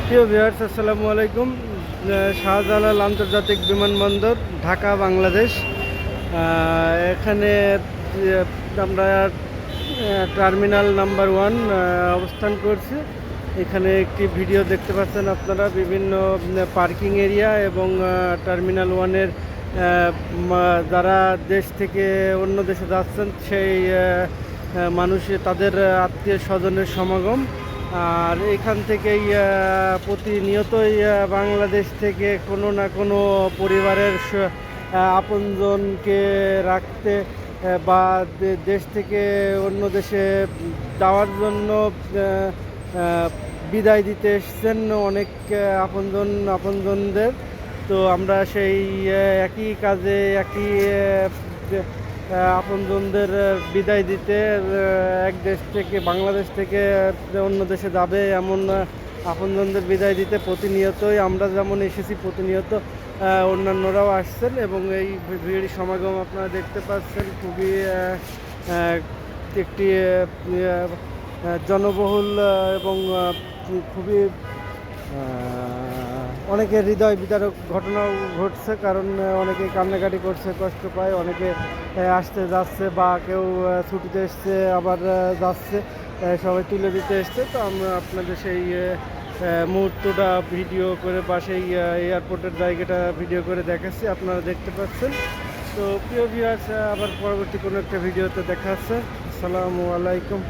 প্রিয় ভিউয়ার্স, আসসালামু আলাইকুম। শাহজালাল আন্তর্জাতিক বিমানবন্দর, ঢাকা, বাংলাদেশ। এখানে আমরা টার্মিনাল নাম্বার 1 অবস্থান করছি। এখানে একটি ভিডিও দেখতে পাচ্ছেন আপনারা, বিভিন্ন পার্কিং এরিয়া এবং টার্মিনাল 1-এর যারা দেশ থেকে অন্য দেশে যাচ্ছেন সেই মানুষ, তাদের আত্মীয় স্বজনের সমাগম। আর এখান থেকেই প্রতিনিয়তই বাংলাদেশ থেকে কোনো না কোনো পরিবারের আপনজনকে রাখতে বা দেশ থেকে অন্য দেশে যাওয়ার জন্য বিদায় দিতে এসছেন অনেক আপনজনদের। তো আমরা সেই একই কাজে, একই আপনজনদের বিদায় দিতে এক দেশ থেকে, বাংলাদেশ থেকে অন্য দেশে যাবে এমন আপনজনদের বিদায় দিতে প্রতিনিয়তই আমরা যেমন এসেছি, প্রতিনিয়ত অন্যান্যরাও আসছেন এবং এই ভিড় সমাগম আপনারা দেখতে পাচ্ছেন। খুবই একটি জনবহুল এবং খুবই অনেকে হৃদয় বিদারক ঘটনাও ঘটছে, কারণ অনেকে কান্নাকাটি করছে, কষ্ট পায়, অনেকে আসতে যাচ্ছে বা কেউ ছুটিতে এসছে আবার যাচ্ছে, সবাই তুলে দিতে এসছে। তো আমরা আপনাদের সেই মুহূর্তটা ভিডিও করে বা সেই এয়ারপোর্টের জায়গাটা ভিডিও করে দেখাচ্ছি, আপনারা দেখতে পাচ্ছেন। তো প্রিয় ভিউয়ার্স, আবার পরবর্তী কোনো একটা ভিডিওতে দেখা হচ্ছে। আসসালামু আলাইকুম।